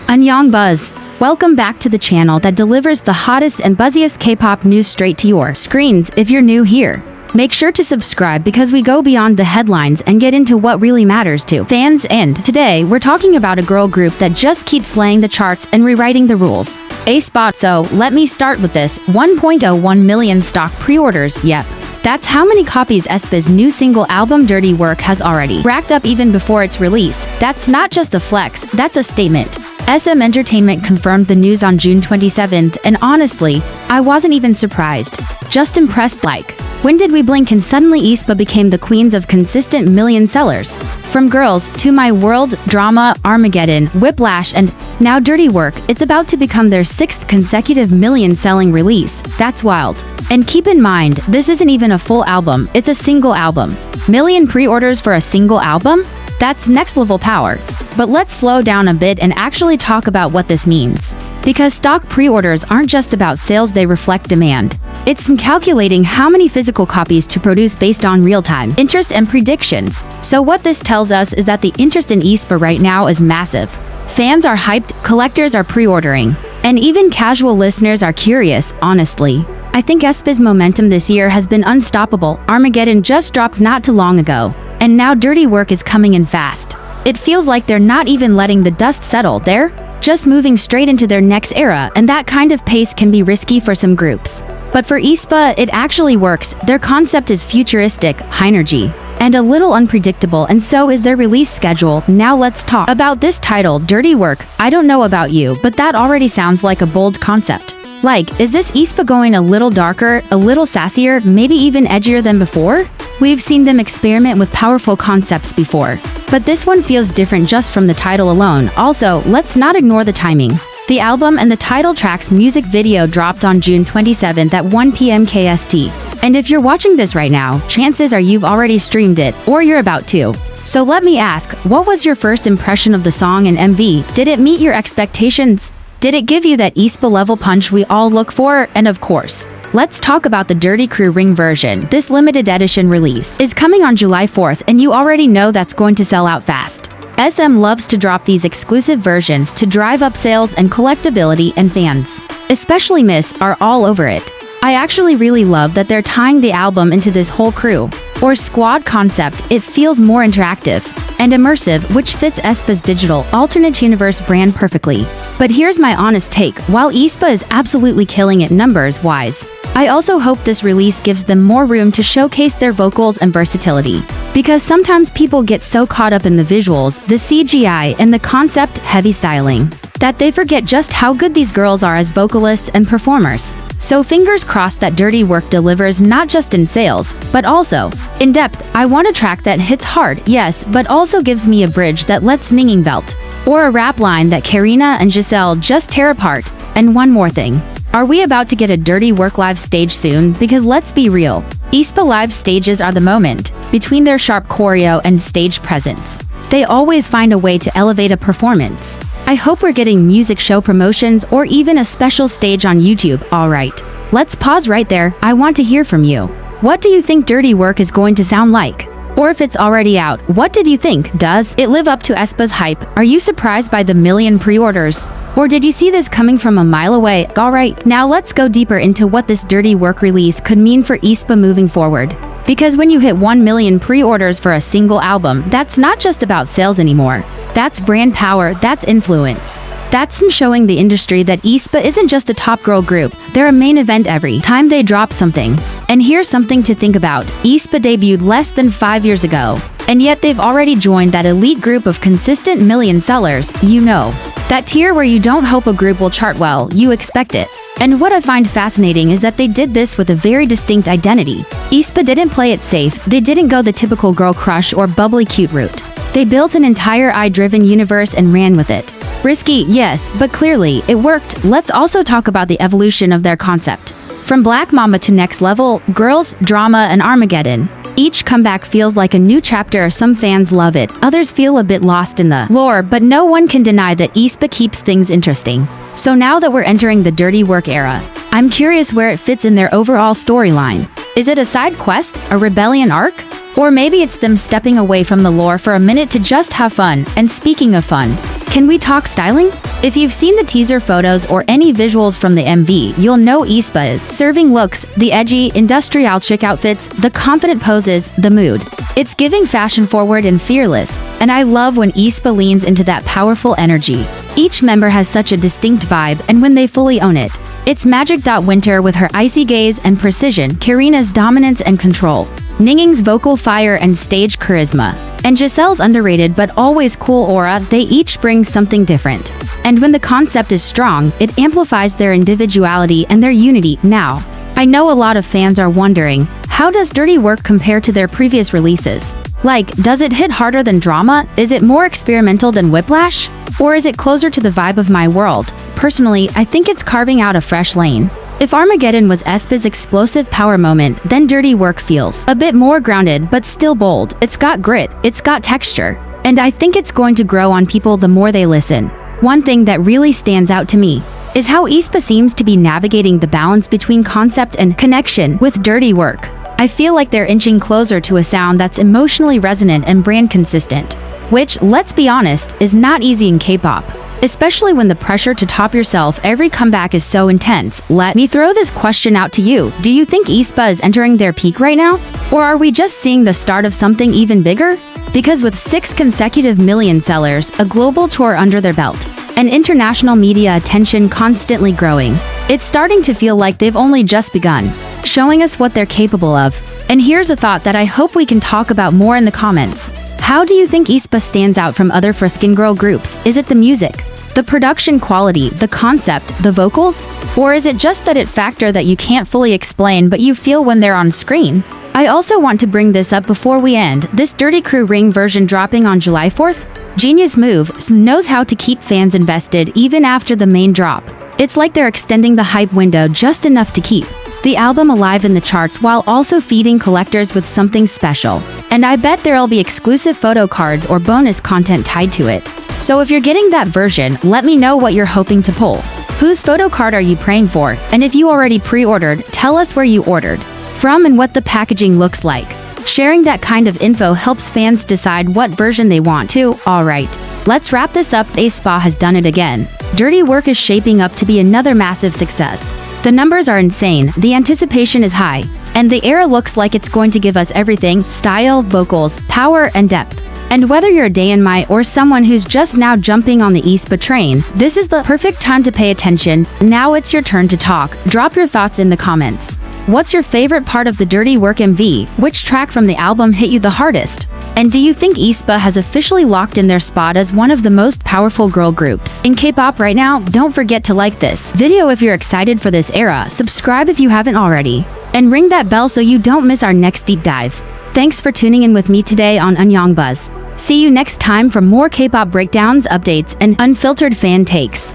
Annyeong Buzz! Welcome back to the channel that delivers the hottest and buzziest K-pop news straight to your screens. If you're new here, make sure to subscribe because we go beyond the headlines and get into what really matters to fans. And today, we're talking about a girl group that just keeps slaying the charts and rewriting the rules. Aespa. So, let me start with this. 1.01 million stock pre-orders. Yep. That's how many copies aespa's new single album Dirty Work has already racked up even before its release. That's not just a flex, that's a statement. SM Entertainment confirmed the news on June 27th, and honestly, I wasn't even surprised. Just impressed. Like, when did we blink and suddenly aespa became the queens of consistent million sellers? From Girls to My World, Drama, Armageddon, Whiplash, and now Dirty Work, it's about to become their 6th consecutive million-selling release. That's wild. And keep in mind, this isn't even a full album, it's a single album. Million pre-orders for a single album? That's next-level power. But let's slow down a bit and actually talk about what this means. Because stock pre-orders aren't just about sales, they reflect demand. It's calculating how many physical copies to produce based on real-time interest and predictions. So what this tells us is that the interest in aespa right now is massive. Fans are hyped, collectors are pre-ordering, and even casual listeners are curious, honestly. I think aespa's momentum this year has been unstoppable. Armageddon just dropped not too long ago, and now Dirty Work is coming in fast. It feels like they're not even letting the dust settle. They're just moving straight into their next era, and that kind of pace can be risky for some groups. But for aespa, it actually works. Their concept is futuristic, high energy, and a little unpredictable, and so is their release schedule. Now let's talk about this title, Dirty Work. I don't know about you, but that already sounds like a bold concept. Like, is this aespa going a little darker, a little sassier, maybe even edgier than before? We've seen them experiment with powerful concepts before, but this one feels different just from the title alone. Also, let's not ignore the timing. The album and the title track's music video dropped on June 27th at 1 p.m. KST. And if you're watching this right now, chances are you've already streamed it, or you're about to. So let me ask, what was your first impression of the song and MV? Did it meet your expectations? Did it give you that aespa level punch we all look for? And of course, let's talk about the Dirty Crew Ring version. This limited edition release is coming on July 4th, and you already know that's going to sell out fast. SM loves to drop these exclusive versions to drive up sales and collectability, and fans, especially Miss, are all over it. I actually really love that they're tying the album into this whole crew or squad concept. It feels more interactive and immersive, which fits aespa's digital alternate universe brand perfectly. But here's my honest take. While aespa is absolutely killing it numbers-wise, I also hope this release gives them more room to showcase their vocals and versatility. Because sometimes people get so caught up in the visuals, the CGI, and the concept-heavy styling, that they forget just how good these girls are as vocalists and performers. So fingers crossed that Dirty Work delivers not just in sales, but also in depth. I want a track that hits hard, yes, but also gives me a bridge that lets Ninging belt, or a rap line that Karina and Giselle just tear apart. And one more thing. Are we about to get a Dirty Work live stage soon? Because let's be real, aespa live stages are the moment. Between their sharp choreo and stage presence, they always find a way to elevate a performance. I hope we're getting music show promotions or even a special stage on YouTube. Alright, let's pause right there. I want to hear from you. What do you think Dirty Work is going to sound like? Or if it's already out, what did you think? Does it live up to aespa's hype? Are you surprised by the million pre-orders? Or did you see this coming from a mile away? Alright, now let's go deeper into what this Dirty Work release could mean for aespa moving forward. Because when you hit 1 million pre-orders for a single album, that's not just about sales anymore. That's brand power, that's influence. That's them showing the industry that aespa isn't just a top girl group, they're a main event every time they drop something. And here's something to think about. aespa debuted less than 5 years ago, and yet they've already joined that elite group of consistent million sellers. You know, that tier where you don't hope a group will chart well, you expect it. And what I find fascinating is that they did this with a very distinct identity. aespa didn't play it safe, they didn't go the typical girl crush or bubbly cute route. They built an entire eye-driven universe and ran with it. Risky, yes, but clearly, it worked. Let's also talk about the evolution of their concept. From Black Mama to Next Level, Girls, Drama, and Armageddon, each comeback feels like a new chapter. Some fans love it, others feel a bit lost in the lore, but no one can deny that aespa keeps things interesting. So now that we're entering the Dirty Work era, I'm curious where it fits in their overall storyline. Is it a side quest, a rebellion arc, Or maybe it's them stepping away from the lore for a minute to just have fun. And speaking of fun, can we talk styling? If you've seen the teaser photos or any visuals from the MV, you'll know aespa is serving looks, the edgy, industrial chic outfits, the confident poses, the mood. It's giving fashion forward and fearless, and I love when aespa leans into that powerful energy. Each member has such a distinct vibe, and when they fully own it, it's magic. Winter with her icy gaze and precision, Karina's dominance and control, Ninging's vocal fire and stage charisma, and Giselle's underrated but always cool aura. They each bring something different. And when the concept is strong, it amplifies their individuality and their unity. Now, I know a lot of fans are wondering, how does Dirty Work compare to their previous releases? Like, does it hit harder than Drama? Is it more experimental than Whiplash? Or is it closer to the vibe of My World? Personally, I think it's carving out a fresh lane. If Armageddon was aespa's explosive power moment, then Dirty Work feels a bit more grounded but still bold. It's got grit, it's got texture, and I think it's going to grow on people the more they listen. One thing that really stands out to me is how aespa seems to be navigating the balance between concept and connection with Dirty Work. I feel like they're inching closer to a sound that's emotionally resonant and brand consistent, which, let's be honest, is not easy in K-pop. Especially when the pressure to top yourself every comeback is so intense. Let me throw this question out to you. Do you think aespa is entering their peak right now? Or are we just seeing the start of something even bigger? Because with 6 consecutive million sellers, a global tour under their belt, and international media attention constantly growing, it's starting to feel like they've only just begun, showing us what they're capable of. And here's a thought that I hope we can talk about more in the comments. How do you think aespa stands out from other Frithkin girl groups? Is it the music, the production quality, the concept, the vocals? Or is it just that factor that you can't fully explain but you feel when they're on screen? I also want to bring this up before we end. This Dirty Crew Ring version dropping on July 4th? Genius move. Knows how to keep fans invested even after the main drop. It's like they're extending the hype window just enough to keep the album alive in the charts while also feeding collectors with something special. And I bet there'll be exclusive photo cards or bonus content tied to it. So if you're getting that version, let me know what you're hoping to pull. Whose photo card are you praying for? And if you already pre-ordered, tell us where you ordered from and what the packaging looks like. Sharing that kind of info helps fans decide what version they want to. Alright, let's wrap this up. aespa has done it again. Dirty Work is shaping up to be another massive success. The numbers are insane, the anticipation is high, and the era looks like it's going to give us everything: style, vocals, power, and depth. And whether you're a Daeonmai or someone who's just now jumping on the aespa train, this is the perfect time to pay attention. Now it's your turn to talk. Drop your thoughts in the comments. What's your favorite part of the Dirty Work MV? Which track from the album hit you the hardest? And do you think aespa has officially locked in their spot as one of the most powerful girl groups in K-pop right now? Don't forget to like this video if you're excited for this era, subscribe if you haven't already, and ring that bell so you don't miss our next deep dive. Thanks for tuning in with me today on Anyong Buzz. See you next time for more K-pop breakdowns, updates, and unfiltered fan takes.